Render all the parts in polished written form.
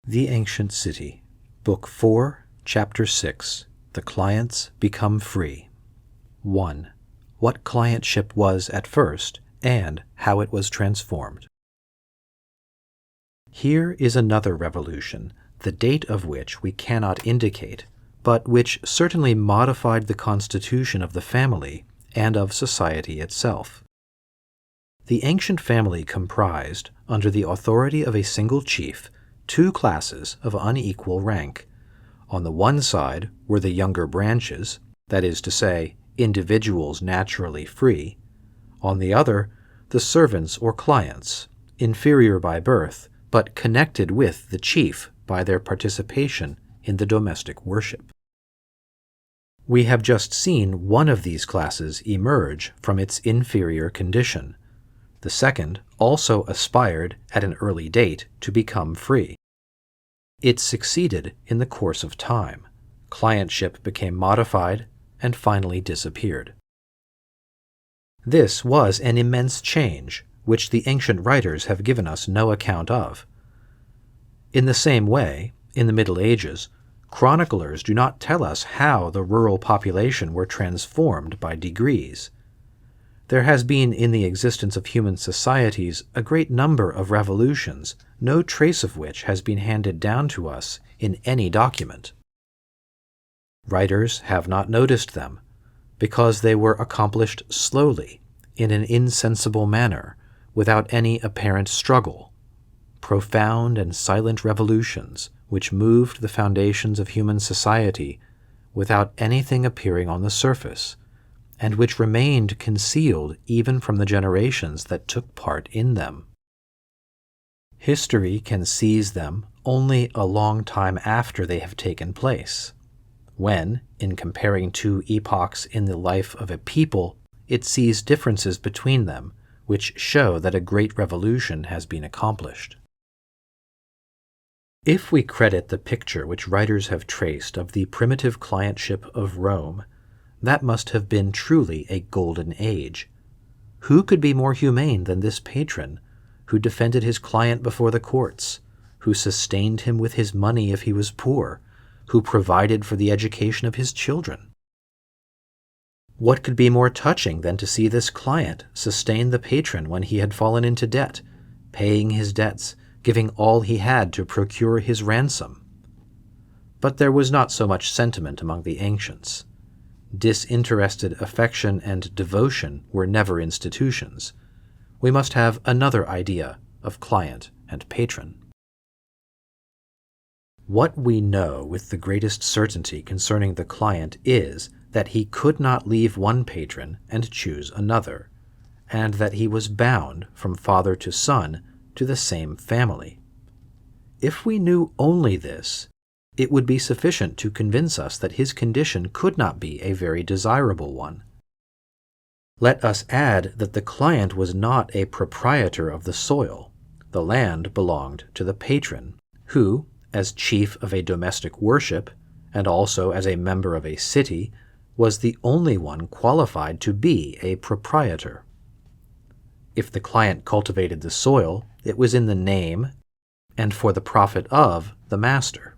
The Ancient City, Book 4, Chapter 6, The Clients Become Free. 1. What clientship was at first, and how it was transformed. Here is another revolution, the date of which we cannot indicate, but which certainly modified the constitution of the family and of society itself. The ancient family comprised, under the authority of a single chief, two classes of unequal rank. On the one side were the younger branches, that is to say, individuals naturally free. On the other, the servants or clients, inferior by birth, but connected with the chief by their participation in the domestic worship. We have just seen one of these classes emerge from its inferior condition. The second also aspired at an early date to become free. It succeeded in the course of time. Clientship became modified and finally disappeared. This was an immense change, which the ancient writers have given us no account of. In the same way, in the Middle Ages, chroniclers do not tell us how the rural population were transformed by degrees. There has been in the existence of human societies a great number of revolutions, no trace of which has been handed down to us in any document. Writers have not noticed them, because they were accomplished slowly, in an insensible manner, without any apparent struggle. Profound and silent revolutions, which moved the foundations of human society without anything appearing on the surface, and which remained concealed even from the generations that took part in them. History can seize them only a long time after they have taken place, when, in comparing two epochs in the life of a people, it sees differences between them which show that a great revolution has been accomplished. If we credit the picture which writers have traced of the primitive clientship of Rome, that must have been truly a golden age. Who could be more humane than this patron, who defended his client before the courts, who sustained him with his money if he was poor, who provided for the education of his children? What could be more touching than to see this client sustain the patron when he had fallen into debt, paying his debts, giving all he had to procure his ransom? But there was not so much sentiment among the ancients. Disinterested affection and devotion were never institutions. We must have another idea of client and patron. What we know with the greatest certainty concerning the client is that he could not leave one patron and choose another, and that he was bound from father to son to the same family. If we knew only this, it would be sufficient to convince us that his condition could not be a very desirable one. Let us add that the client was not a proprietor of the soil. The land belonged to the patron, who, as chief of a domestic worship, and also as a member of a city, was the only one qualified to be a proprietor. If the client cultivated the soil, it was in the name and for the profit of the master.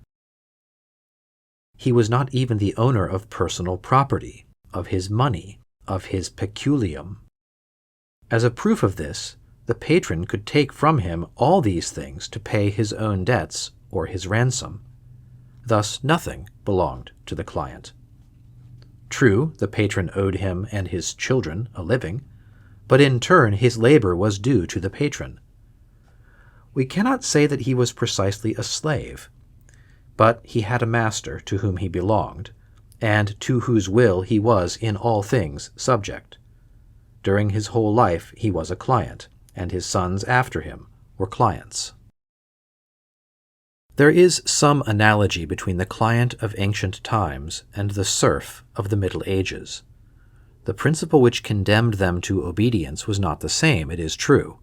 He was not even the owner of personal property, of his money, of his peculium. As a proof of this, the patron could take from him all these things to pay his own debts or his ransom. Thus nothing belonged to the client. True, the patron owed him and his children a living, but in turn his labor was due to the patron. We cannot say that he was precisely a slave, but he had a master to whom he belonged, and to whose will he was in all things subject. During his whole life he was a client, and his sons after him were clients. There is some analogy between the client of ancient times and the serf of the Middle Ages. The principle which condemned them to obedience was not the same, it is true.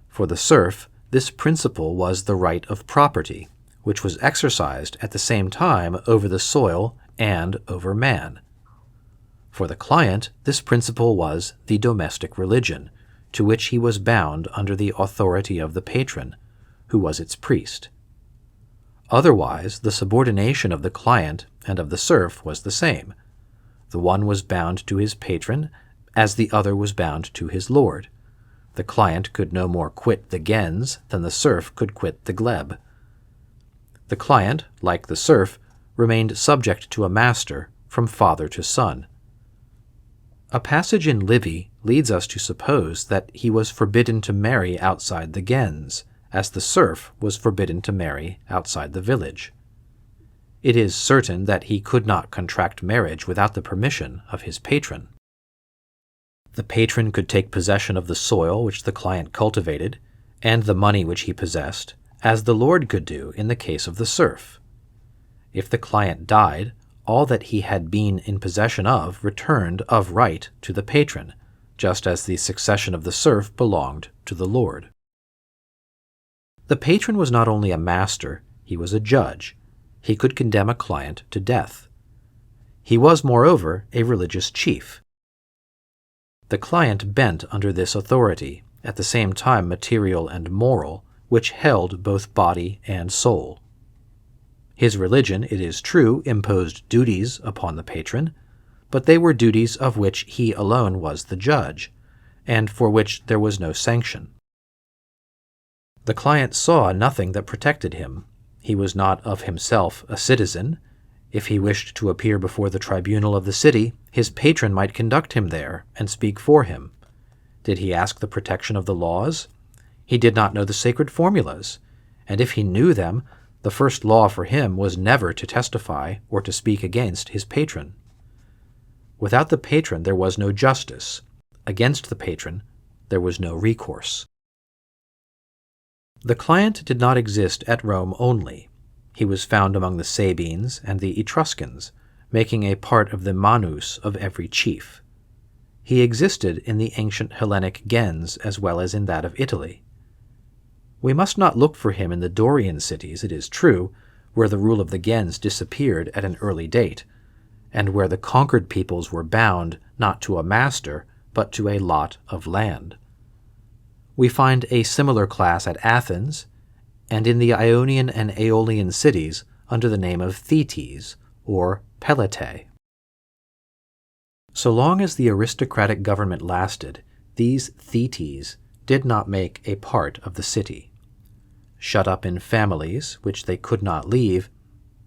For the serf, this principle was the right of property, which was exercised at the same time over the soil and over man. For the client, this principle was the domestic religion, to which he was bound under the authority of the patron, who was its priest. Otherwise, the subordination of the client and of the serf was the same. The one was bound to his patron as the other was bound to his lord. The client could no more quit the gens than the serf could quit the glebe. The client, like the serf, remained subject to a master from father to son. A passage in Livy leads us to suppose that he was forbidden to marry outside the gens, as the serf was forbidden to marry outside the village. It is certain that he could not contract marriage without the permission of his patron. The patron could take possession of the soil which the client cultivated, and the money which he possessed, as the lord could do in the case of the serf. If the client died, all that he had been in possession of returned of right to the patron, just as the succession of the serf belonged to the lord. The patron was not only a master, he was a judge. He could condemn a client to death. He was, moreover, a religious chief. The client bent under this authority, at the same time material and moral, which held both body and soul. His religion, it is true, imposed duties upon the patron, but they were duties of which he alone was the judge, and for which there was no sanction. The client saw nothing that protected him. He was not of himself a citizen. If he wished to appear before the tribunal of the city, his patron might conduct him there and speak for him. Did he ask the protection of the laws? He did not know the sacred formulas, and if he knew them, the first law for him was never to testify or to speak against his patron. Without the patron there was no justice. Against the patron there was no recourse. The client did not exist at Rome only. He was found among the Sabines and the Etruscans, making a part of the manus of every chief. He existed in the ancient Hellenic gens as well as in that of Italy. We must not look for him in the Dorian cities, it is true, where the rule of the gens disappeared at an early date, and where the conquered peoples were bound not to a master, but to a lot of land. We find a similar class at Athens, and in the Ionian and Aeolian cities under the name of Thetes, or Peletae. So long as the aristocratic government lasted, these Thetes did not make a part of the city. Shut up in families, which they could not leave,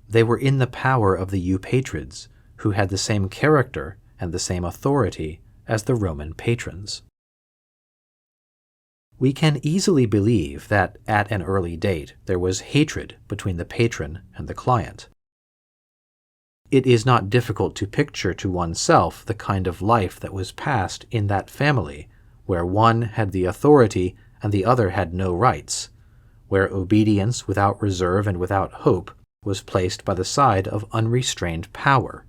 they were in the power of the Eupatrids, who had the same character and the same authority as the Roman patrons. We can easily believe that at an early date there was hatred between the patron and the client. It is not difficult to picture to oneself the kind of life that was passed in that family, where one had the authority and the other had no rights, where obedience without reserve and without hope was placed by the side of unrestrained power,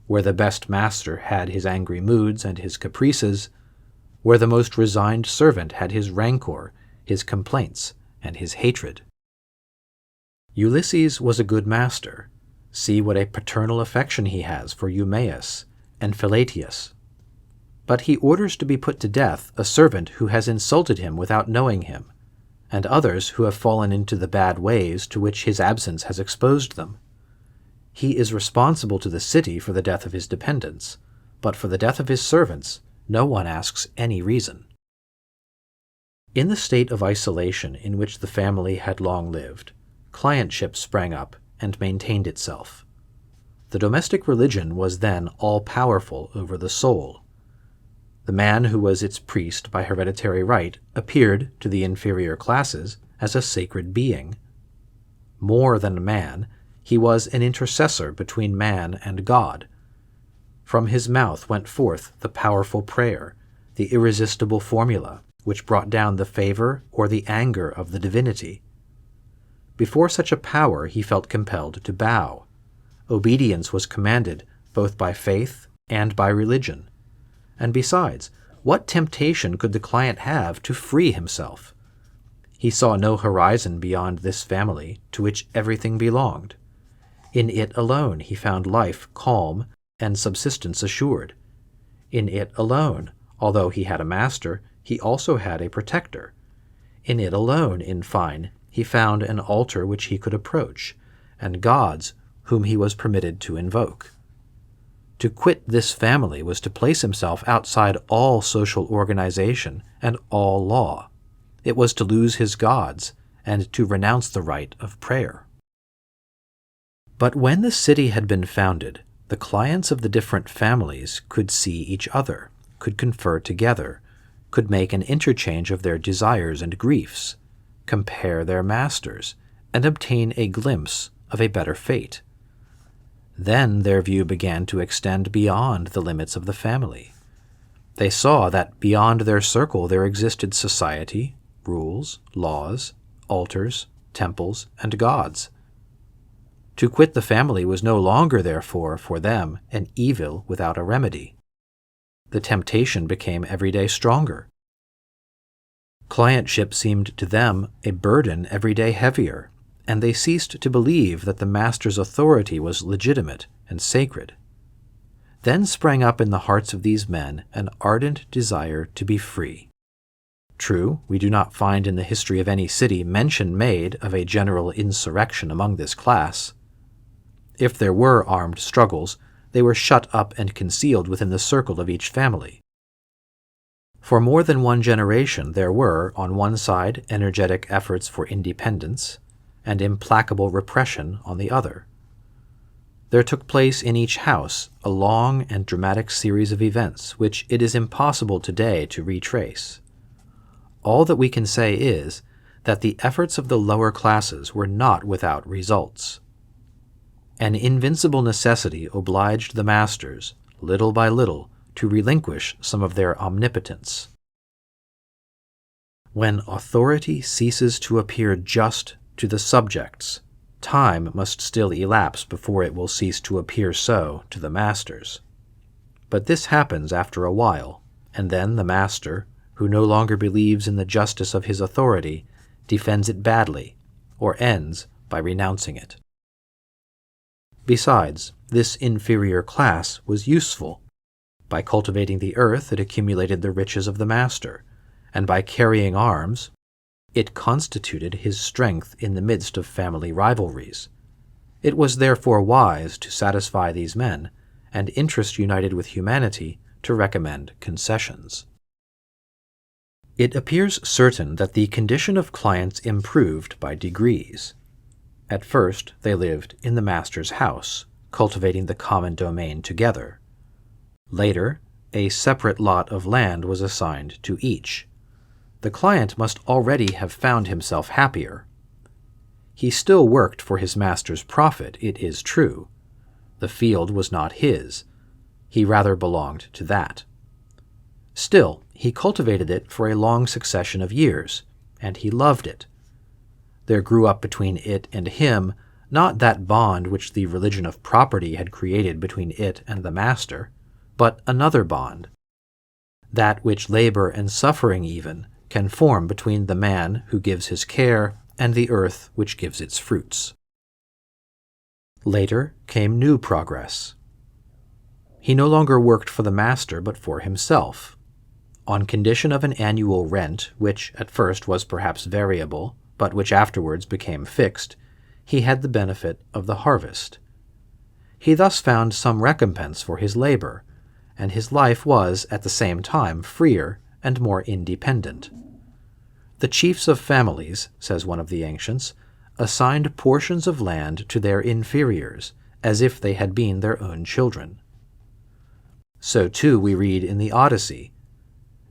where the best master had his angry moods and his caprices, where the most resigned servant had his rancor, his complaints, and his hatred. Ulysses was a good master. See what a paternal affection he has for Eumaeus and Philatius. But he orders to be put to death a servant who has insulted him without knowing him, and others who have fallen into the bad ways to which his absence has exposed them. He is responsible to the city for the death of his dependents, but for the death of his servants no one asks any reason. In the state of isolation in which the family had long lived, clientship sprang up and maintained itself. The domestic religion was then all-powerful over the soul. The man who was its priest by hereditary right appeared to the inferior classes as a sacred being. More than a man, he was an intercessor between man and God. From his mouth went forth the powerful prayer, the irresistible formula, which brought down the favor or the anger of the divinity. Before such a power he felt compelled to bow. Obedience was commanded both by faith and by religion. And besides, what temptation could the client have to free himself? He saw no horizon beyond this family to which everything belonged. In it alone he found life calm and subsistence assured. In it alone, although he had a master, he also had a protector. In it alone, in fine, he found an altar which he could approach, and gods whom he was permitted to invoke. To quit this family was to place himself outside all social organization and all law. It was to lose his gods and to renounce the right of prayer. But when the city had been founded, the clients of the different families could see each other, could confer together, could make an interchange of their desires and griefs, compare their masters, and obtain a glimpse of a better fate. Then their view began to extend beyond the limits of the family. They saw that beyond their circle there existed society, rules, laws, altars, temples, and gods. To quit the family was no longer, therefore, for them, an evil without a remedy. The temptation became every day stronger. Clientship seemed to them a burden every day heavier, and they ceased to believe that the master's authority was legitimate and sacred. Then sprang up in the hearts of these men an ardent desire to be free. True, we do not find in the history of any city mention made of a general insurrection among this class. If there were armed struggles, they were shut up and concealed within the circle of each family. For more than one generation there were, on one side, energetic efforts for independence, and implacable repression on the other. There took place in each house a long and dramatic series of events which it is impossible today to retrace. All that we can say is that the efforts of the lower classes were not without results. An invincible necessity obliged the masters, little by little, to relinquish some of their omnipotence. When authority ceases to appear just to the subjects, time must still elapse before it will cease to appear so to the masters. But this happens after a while, and then the master, who no longer believes in the justice of his authority, defends it badly, or ends by renouncing it. Besides, this inferior class was useful. By cultivating the earth, it accumulated the riches of the master, and by carrying arms, it constituted his strength in the midst of family rivalries. It was therefore wise to satisfy these men, and interest united with humanity to recommend concessions. It appears certain that the condition of clients improved by degrees. At first they lived in the master's house, cultivating the common domain together. Later, a separate lot of land was assigned to each. The client must already have found himself happier. He still worked for his master's profit, it is true. The field was not his. He rather belonged to that. Still, he cultivated it for a long succession of years, and he loved it. There grew up between it and him not that bond which the religion of property had created between it and the master, but another bond, that which labor and suffering even can form between the man who gives his care and the earth which gives its fruits. Later came new progress. He no longer worked for the master but for himself. On condition of an annual rent, which at first was perhaps variable, but which afterwards became fixed, he had the benefit of the harvest. He thus found some recompense for his labor, and his life was at the same time freer and more independent. The chiefs of families, says one of the ancients, assigned portions of land to their inferiors, as if they had been their own children. So too we read in the Odyssey,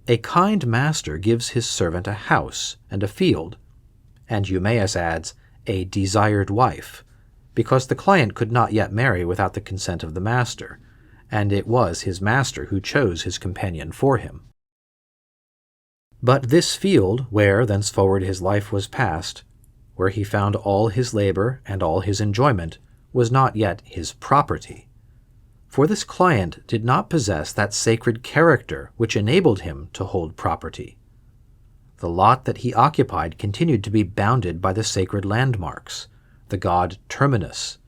"A kind master gives his servant a house and a field," and Eumaeus adds, "a desired wife," because the client could not yet marry without the consent of the master, and it was his master who chose his companion for him. But this field, where thenceforward his life was passed, where he found all his labor and all his enjoyment, was not yet his property. For this client did not possess that sacred character which enabled him to hold property. The lot that he occupied continued to be bounded by the sacred landmarks, the god Terminus,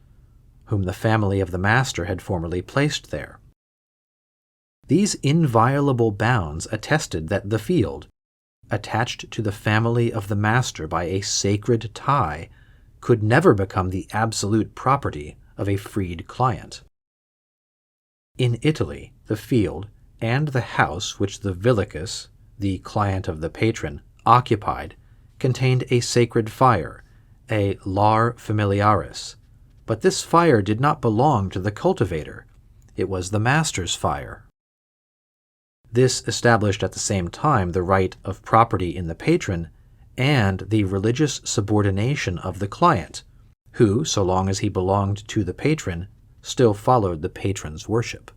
whom the family of the master had formerly placed there. These inviolable bounds attested that the field, attached to the family of the master by a sacred tie, could never become the absolute property of a freed client. In Italy, the field and the house which the villicus, the client of the patron, occupied contained a sacred fire, a lar familiaris, but this fire did not belong to the cultivator. It was the master's fire. This established at the same time the right of property in the patron and the religious subordination of the client, who, so long as he belonged to the patron, still followed the patron's worship.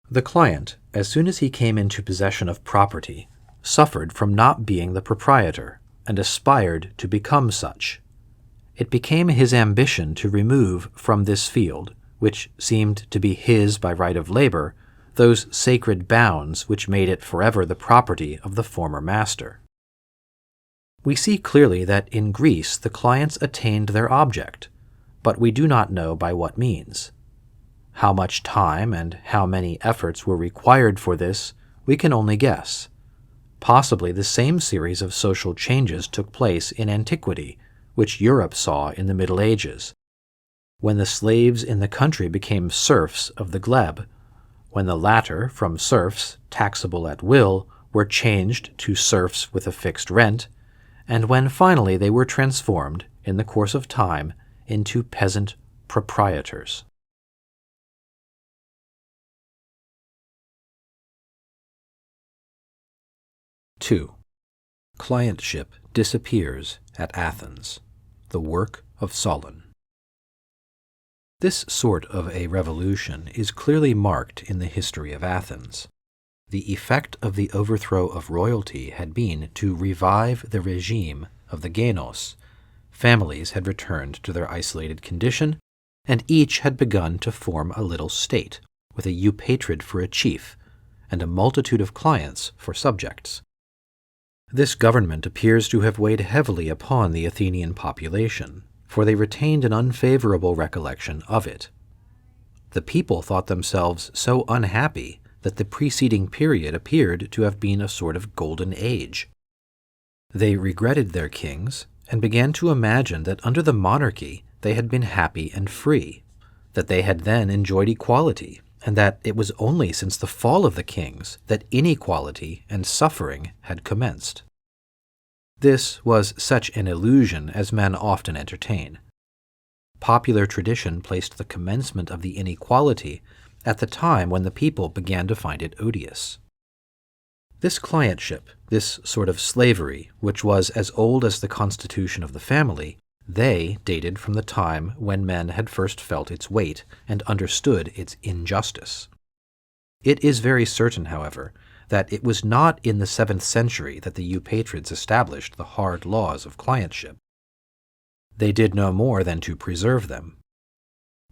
The client, as soon as he came into possession of property, suffered from not being the proprietor, and aspired to become such. It became his ambition to remove from this field, which seemed to be his by right of labor, those sacred bounds which made it forever the property of the former master. We see clearly that in Greece the clients attained their object, but we do not know by what means. How much time and how many efforts were required for this, we can only guess. Possibly the same series of social changes took place in antiquity, which Europe saw in the Middle Ages, when the slaves in the country became serfs of the glebe, when the latter, from serfs, taxable at will, were changed to serfs with a fixed rent, and when finally they were transformed, in the course of time, into peasant proprietors. (2) Clientship disappears at Athens. The work of Solon. This sort of a revolution is clearly marked in the history of Athens. The effect of the overthrow of royalty had been to revive the regime of the genos. Families had returned to their isolated condition, and each had begun to form a little state, with a Eupatrid for a chief, and a multitude of clients for subjects. This government appears to have weighed heavily upon the Athenian population, for they retained an unfavorable recollection of it. The people thought themselves so unhappy that the preceding period appeared to have been a sort of golden age. They regretted their kings, and began to imagine that under the monarchy they had been happy and free, that they had then enjoyed equality, and that it was only since the fall of the kings that inequality and suffering had commenced. This was such an illusion as men often entertain. Popular tradition placed the commencement of the inequality at the time when the people began to find it odious. This clientship, this sort of slavery, which was as old as the constitution of the family, they dated from the time when men had first felt its weight and understood its injustice. It is very certain, however, that it was not in the 7th century that the Eupatrids established the hard laws of clientship. They did no more than to preserve them.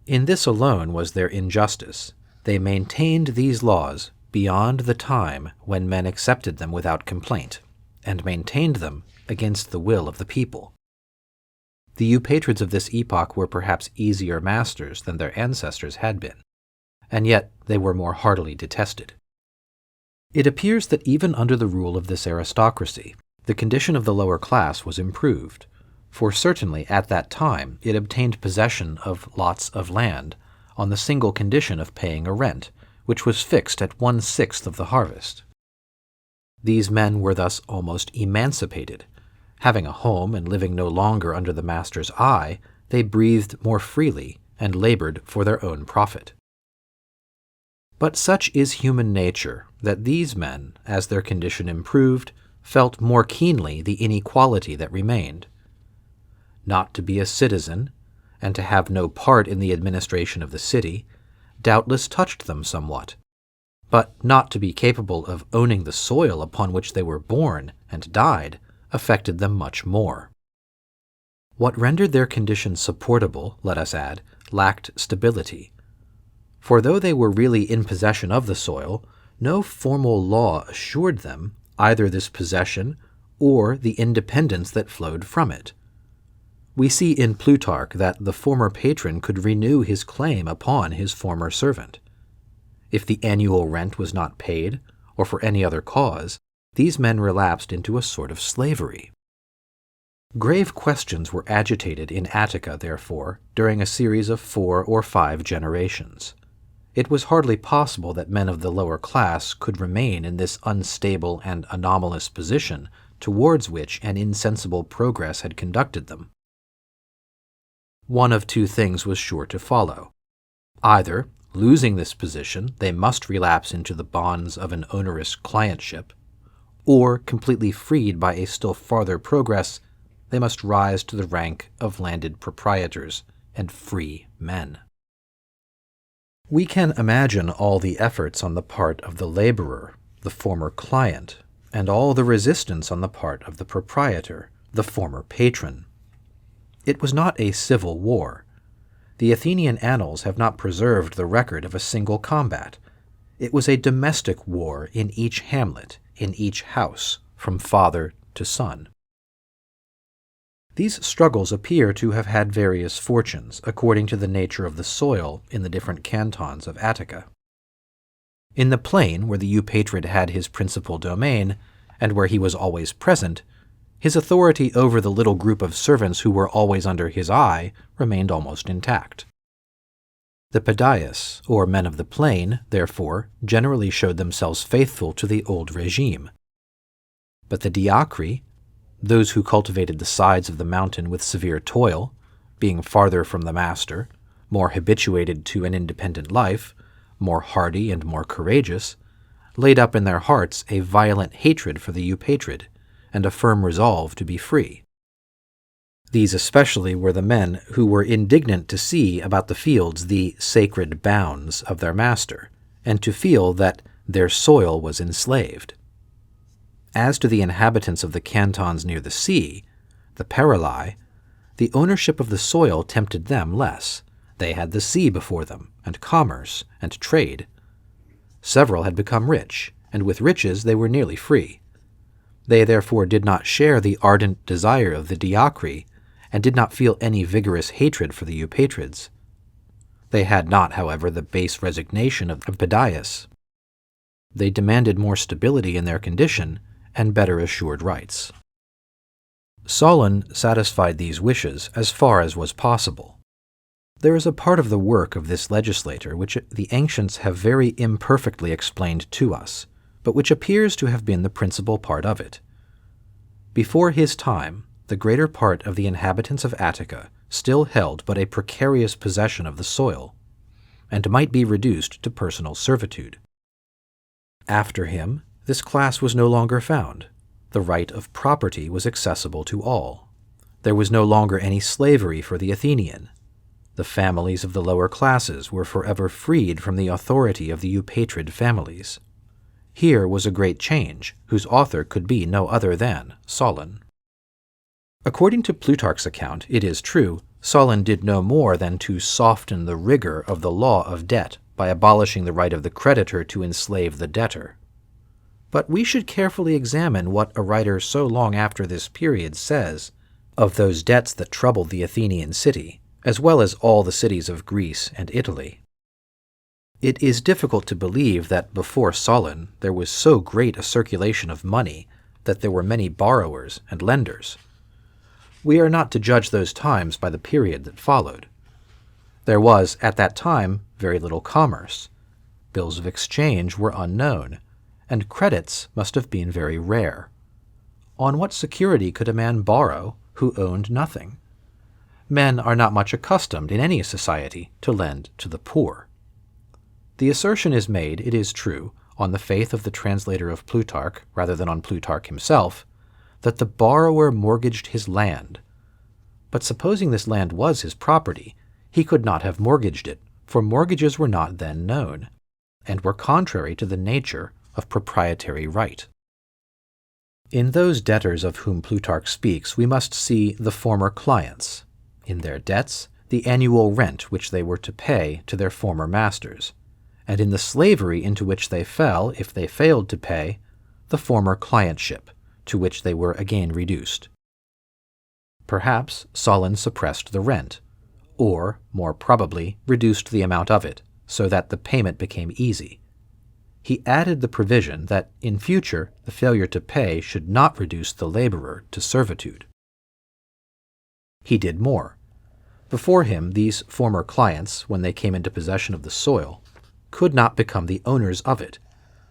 In this alone was their injustice. They maintained these laws beyond the time when men accepted them without complaint, and maintained them against the will of the people. The Eupatrids of this epoch were perhaps easier masters than their ancestors had been, and yet they were more heartily detested. It appears that even under the rule of this aristocracy, the condition of the lower class was improved, for certainly at that time it obtained possession of lots of land on the single condition of paying a rent, which was fixed at 1/6 of the harvest. These men were thus almost emancipated. Having a home and living no longer under the master's eye, they breathed more freely and labored for their own profit. But such is human nature that these men, as their condition improved, felt more keenly the inequality that remained. Not to be a citizen, and to have no part in the administration of the city, doubtless touched them somewhat, but not to be capable of owning the soil upon which they were born and died affected them much more. What rendered their condition supportable, let us add, lacked stability. For though they were really in possession of the soil, no formal law assured them either this possession or the independence that flowed from it. We see in Plutarch that the former patron could renew his claim upon his former servant. If the annual rent was not paid, or for any other cause, these men relapsed into a sort of slavery. Grave questions were agitated in Attica, therefore, during a series of 4 or 5 generations. It was hardly possible that men of the lower class could remain in this unstable and anomalous position towards which an insensible progress had conducted them. One of 2 things was sure to follow. Either, losing this position, they must relapse into the bonds of an onerous clientship, or, completely freed by a still farther progress, they must rise to the rank of landed proprietors and free men. We can imagine all the efforts on the part of the laborer, the former client, and all the resistance on the part of the proprietor, the former patron. It was not a civil war. The Athenian annals have not preserved the record of a single combat. It was a domestic war in each hamlet, in each house, from father to son. These struggles appear to have had various fortunes, according to the nature of the soil in the different cantons of Attica. In the plain, where the Eupatrid had his principal domain, and where he was always present, his authority over the little group of servants who were always under his eye remained almost intact. The Paidias, or men of the plain, therefore, generally showed themselves faithful to the old regime. But the Diacri, those who cultivated the sides of the mountain with severe toil, being farther from the master, more habituated to an independent life, more hardy and more courageous, laid up in their hearts a violent hatred for the Eupatrid, and a firm resolve to be free. These especially were the men who were indignant to see about the fields the sacred bounds of their master, and to feel that their soil was enslaved. As to the inhabitants of the cantons near the sea, the Parali, the ownership of the soil tempted them less. They had the sea before them, and commerce, and trade. Several had become rich, and with riches they were nearly free. They therefore did not share the ardent desire of the Diacri, and did not feel any vigorous hatred for the Eupatrids. They had not, however, the base resignation of Paidias. They demanded more stability in their condition, and better assured rights. Solon satisfied these wishes as far as was possible. There is a part of the work of this legislator which the ancients have very imperfectly explained to us, but which appears to have been the principal part of it. Before his time, the greater part of the inhabitants of Attica still held but a precarious possession of the soil, and might be reduced to personal servitude. After him, this class was no longer found. The right of property was accessible to all. There was no longer any slavery for the Athenian. The families of the lower classes were forever freed from the authority of the Eupatrid families. Here was a great change, whose author could be no other than Solon. According to Plutarch's account, it is true, Solon did no more than to soften the rigor of the law of debt by abolishing the right of the creditor to enslave the debtor. But we should carefully examine what a writer so long after this period says of those debts that troubled the Athenian city, as well as all the cities of Greece and Italy. It is difficult to believe that before Solon there was so great a circulation of money that there were many borrowers and lenders. We are not to judge those times by the period that followed. There was, at that time, very little commerce. Bills of exchange were unknown, and credits must have been very rare. On what security could a man borrow who owned nothing? Men are not much accustomed in any society to lend to the poor. The assertion is made, it is true, on the faith of the translator of Plutarch, rather than on Plutarch himself, that the borrower mortgaged his land. But supposing this land was his property, he could not have mortgaged it, for mortgages were not then known, and were contrary to the nature of proprietary right. In those debtors of whom Plutarch speaks, we must see the former clients. In their debts, the annual rent which they were to pay to their former masters, and in the slavery into which they fell if they failed to pay, the former clientship, to which they were again reduced. Perhaps Solon suppressed the rent, or, more probably, reduced the amount of it, so that the payment became easy. he added the provision that in future the failure to pay should not reduce the laborer to servitude. He did more. Before him, these former clients, when they came into possession of the soil, could not become the owners of it,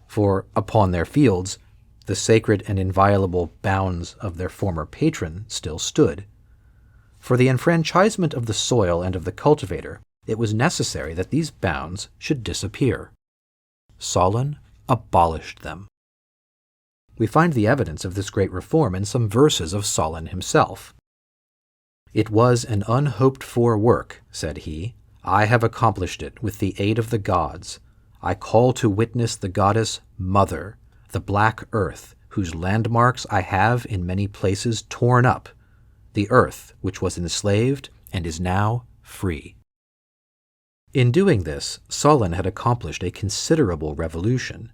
for upon their fields the sacred and inviolable bounds of their former patron still stood. For the enfranchisement of the soil and of the cultivator, it was necessary that these bounds should disappear. Solon abolished them. We find the evidence of this great reform in some verses of Solon himself. "It was an unhoped-for work," said he. "I have accomplished it with the aid of the gods. I call to witness the goddess Mother, the black earth, whose landmarks I have in many places torn up, the earth which was enslaved and is now free." In doing this, Solon had accomplished a considerable revolution.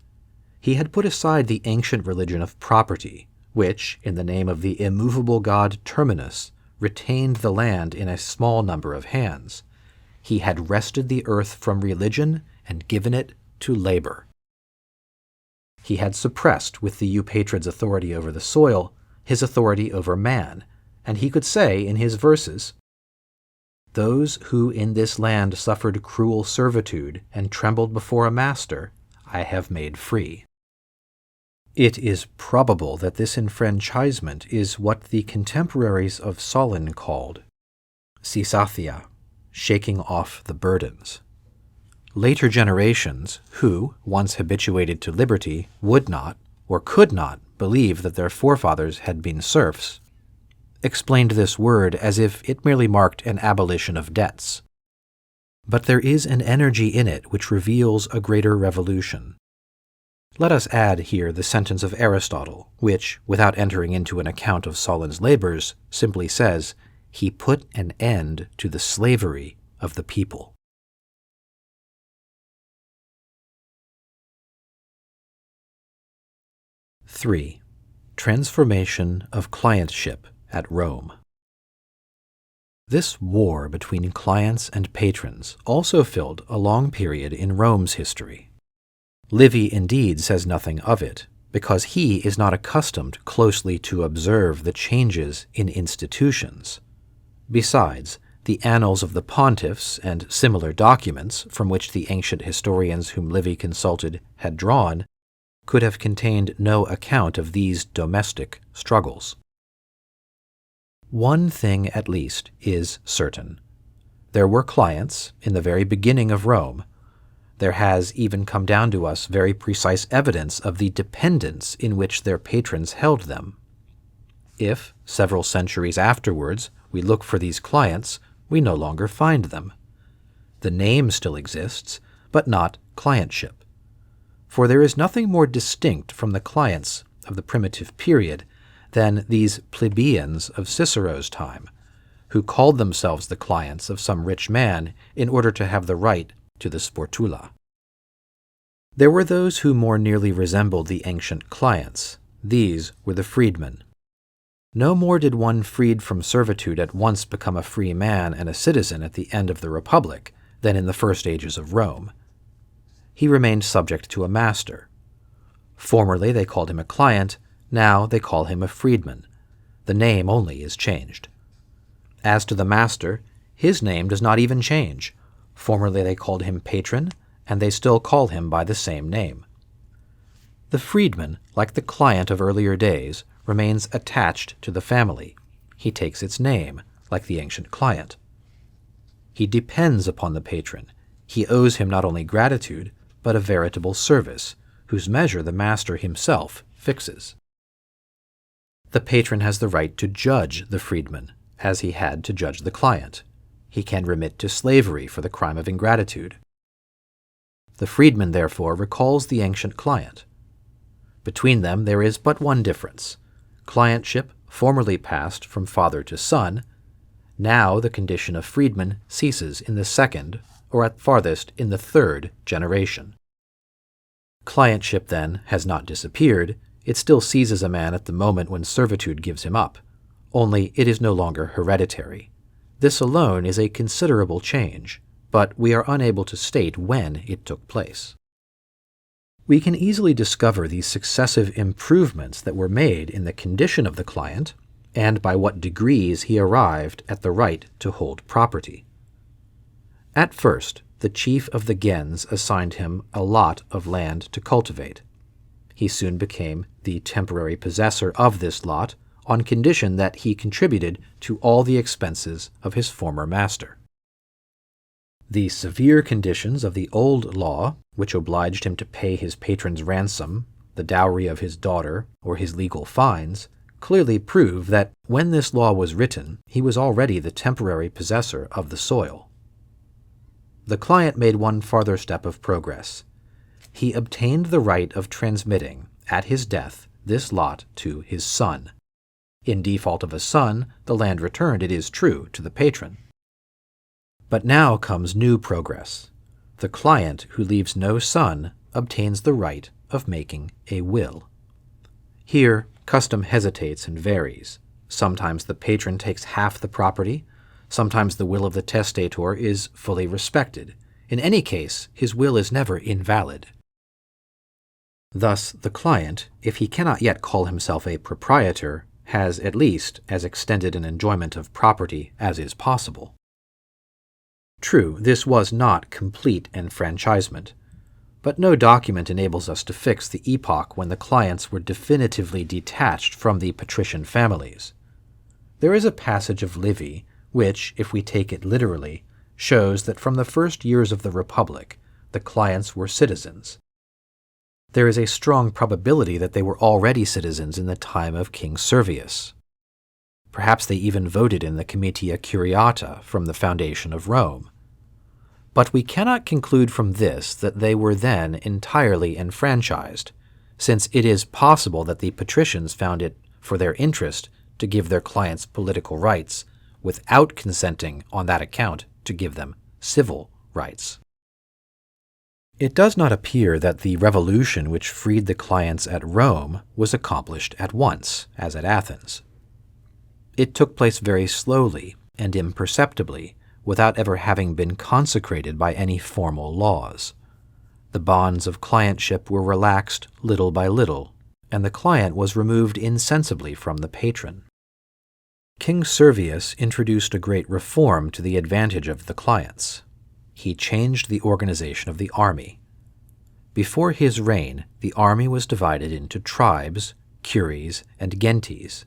He had put aside the ancient religion of property, which, in the name of the immovable god Terminus, retained the land in a small number of hands. He had wrested the earth from religion and given it to labor. He had suppressed, with the Eupatrids' authority over the soil, his authority over man, and he could say in his verses, "Those who in this land suffered cruel servitude and trembled before a master, I have made free." It is probable that this enfranchisement is what the contemporaries of Solon called sysathia, shaking off the burdens. Later generations, who, once habituated to liberty, would not, or could not, believe that their forefathers had been serfs, explained this word as if it merely marked an abolition of debts. But there is an energy in it which reveals a greater revolution. Let us add here the sentence of Aristotle, which, without entering into an account of Solon's labors, simply says, "He put an end to the slavery of the people." (3) Transformation of clientship at Rome. This war between clients and patrons also filled a long period in Rome's history. Livy indeed says nothing of it, because he is not accustomed closely to observe the changes in institutions. Besides, the annals of the pontiffs and similar documents from which the ancient historians whom Livy consulted had drawn could have contained no account of these domestic struggles. One thing, at least, is certain. There were clients in the very beginning of Rome. There has even come down to us very precise evidence of the dependence in which their patrons held them. If, several centuries afterwards, we look for these clients, we no longer find them. The name still exists, but not clientship. For there is nothing more distinct from the clients of the primitive period than these plebeians of Cicero's time, who called themselves the clients of some rich man in order to have the right to the sportula. There were those who more nearly resembled the ancient clients. These were the freedmen. No more did one freed from servitude at once become a free man and a citizen at the end of the Republic than in the first ages of Rome. He remained subject to a master. Formerly they called him a client, now they call him a freedman. The name only is changed. As to the master, his name does not even change. Formerly they called him patron, and they still call him by the same name. The freedman, like the client of earlier days, remains attached to the family. He takes its name, like the ancient client. He depends upon the patron. He owes him not only gratitude, but a veritable service, whose measure the master himself fixes. The patron has the right to judge the freedman, as he had to judge the client. He can remit to slavery for the crime of ingratitude. The freedman, therefore, recalls the ancient client. Between them there is but one difference. Clientship formerly passed from father to son. Now the condition of freedman ceases in the second, or at farthest in the third generation. Clientship, then, has not disappeared. It still seizes a man at the moment when servitude gives him up, only it is no longer hereditary. This alone is a considerable change, but we are unable to state when it took place. We can easily discover the successive improvements that were made in the condition of the client, and by what degrees he arrived at the right to hold property. At first, the chief of the gens assigned him a lot of land to cultivate. He soon became the temporary possessor of this lot on condition that he contributed to all the expenses of his former master. The severe conditions of the old law, which obliged him to pay his patron's ransom, the dowry of his daughter, or his legal fines, clearly prove that when this law was written, he was already the temporary possessor of the soil. The client made one farther step of progress. He obtained the right of transmitting, at his death, this lot to his son. In default of a son, the land returned, it is true, to the patron. But now comes new progress. The client who leaves no son obtains the right of making a will. Here, custom hesitates and varies. Sometimes the patron takes half the property. Sometimes the will of the testator is fully respected. In any case, his will is never invalid. Thus, the client, if he cannot yet call himself a proprietor, has at least as extended an enjoyment of property as is possible. True, this was not complete enfranchisement, but no document enables us to fix the epoch when the clients were definitively detached from the patrician families. There is a passage of Livy which, if we take it literally, shows that from the first years of the Republic, the clients were citizens. There is a strong probability that they were already citizens in the time of King Servius. Perhaps they even voted in the Comitia Curiata from the foundation of Rome. But we cannot conclude from this that they were then entirely enfranchised, since it is possible that the patricians found it for their interest to give their clients political rights without consenting on that account to give them civil rights. It does not appear that the revolution which freed the clients at Rome was accomplished at once, as at Athens. It took place very slowly and imperceptibly, without ever having been consecrated by any formal laws. The bonds of clientship were relaxed little by little, and the client was removed insensibly from the patron. King Servius introduced a great reform to the advantage of the clients. He changed the organization of the army. Before his reign, the army was divided into tribes, curies, and gentes.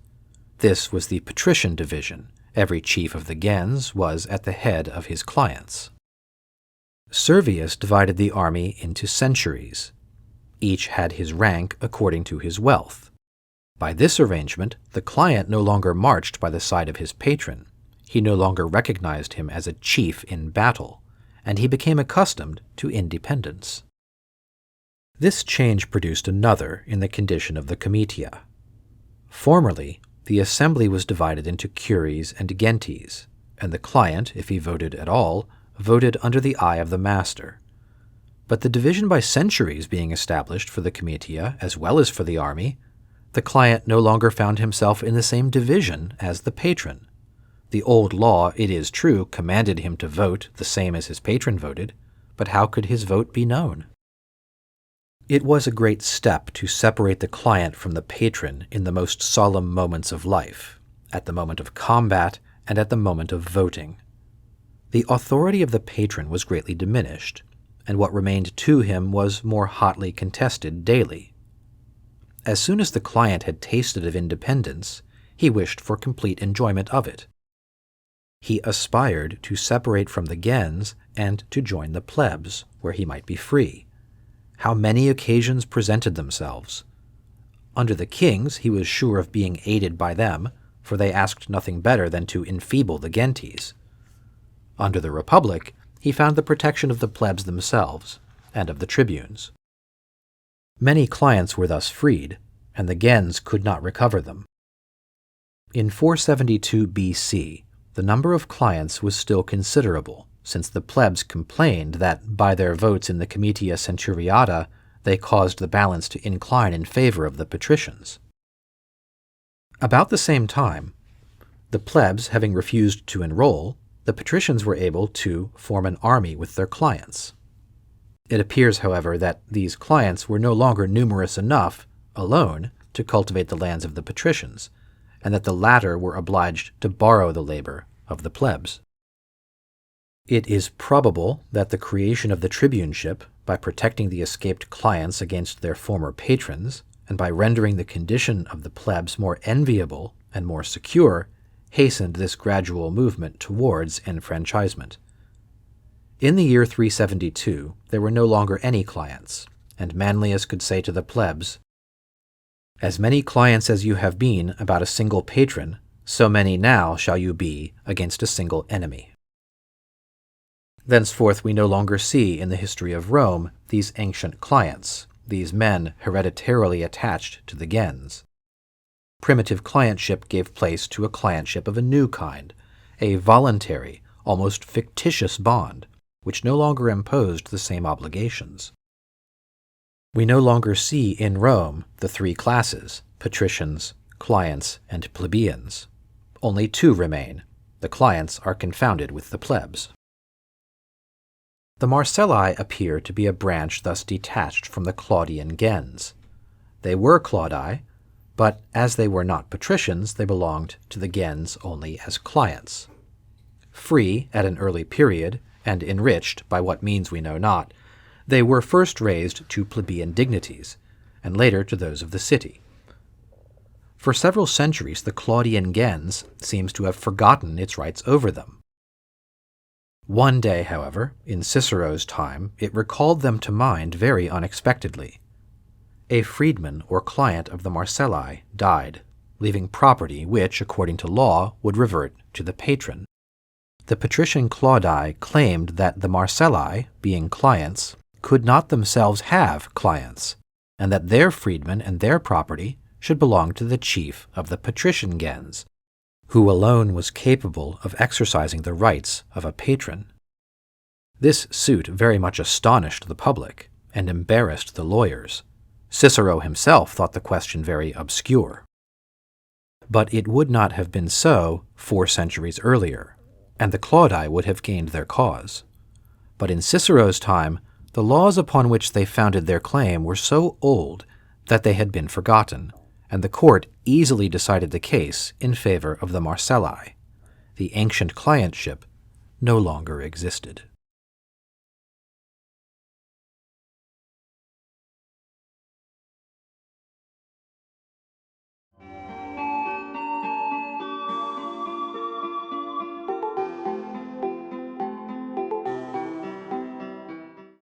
This was the patrician division. Every chief of the gens was at the head of his clients. Servius divided the army into centuries. Each had his rank according to his wealth. By this arrangement, the client no longer marched by the side of his patron. He no longer recognized him as a chief in battle, and he became accustomed to independence. This change produced another in the condition of the comitia. Formerly, the assembly was divided into curies and gentes, and the client, if he voted at all, voted under the eye of the master. But the division by centuries being established for the comitia as well as for the army, the client no longer found himself in the same division as the patron. The old law, it is true, commanded him to vote the same as his patron voted, but how could his vote be known? It was a great step to separate the client from the patron in the most solemn moments of life, at the moment of combat and at the moment of voting. The authority of the patron was greatly diminished, and what remained to him was more hotly contested daily. As soon as the client had tasted of independence, he wished for complete enjoyment of it. He aspired to separate from the gens and to join the plebs, where he might be free. How many occasions presented themselves! Under the kings he was sure of being aided by them, for they asked nothing better than to enfeeble the gentes. Under the Republic he found the protection of the plebs themselves, and of the tribunes. Many clients were thus freed, and the gens could not recover them. In 472 BC, the number of clients was still considerable, since the plebs complained that by their votes in the Comitia Centuriata they caused the balance to incline in favor of the patricians. About the same time, the plebs having refused to enroll, the patricians were able to form an army with their clients. It appears, however, that these clients were no longer numerous enough, alone, to cultivate the lands of the patricians, and that the latter were obliged to borrow the labor of the plebs. It is probable that the creation of the tribuneship, by protecting the escaped clients against their former patrons, and by rendering the condition of the plebs more enviable and more secure, hastened this gradual movement towards enfranchisement. In the year 372, there were no longer any clients, and Manlius could say to the plebs, "As many clients as you have been about a single patron, so many now shall you be against a single enemy." Thenceforth we no longer see in the history of Rome these ancient clients, these men hereditarily attached to the gens. Primitive clientship gave place to a clientship of a new kind, a voluntary, almost fictitious bond, which no longer imposed the same obligations. We no longer see in Rome the three classes, patricians, clients, and plebeians. Only two remain. The clients are confounded with the plebs. The Marcelli appear to be a branch thus detached from the Claudian gens. They were Claudii, but as they were not patricians, they belonged to the gens only as clients. Free at an early period, and enriched by what means we know not, they were first raised to plebeian dignities, and later to those of the city. For several centuries the Claudian gens seems to have forgotten its rights over them. One day, however, in Cicero's time, it recalled them to mind very unexpectedly. A freedman or client of the Marcelli died, leaving property which, according to law, would revert to the patron. The patrician Claudii claimed that the Marcelli, being clients, could not themselves have clients, and that their freedmen and their property should belong to the chief of the patrician gens, who alone was capable of exercising the rights of a patron. This suit very much astonished the public and embarrassed the lawyers. Cicero himself thought the question very obscure. But it would not have been so 4 centuries earlier, and the Claudii would have gained their cause. But in Cicero's time, the laws upon which they founded their claim were so old that they had been forgotten, and the court easily decided the case in favor of the Marcelli. The ancient clientship no longer existed.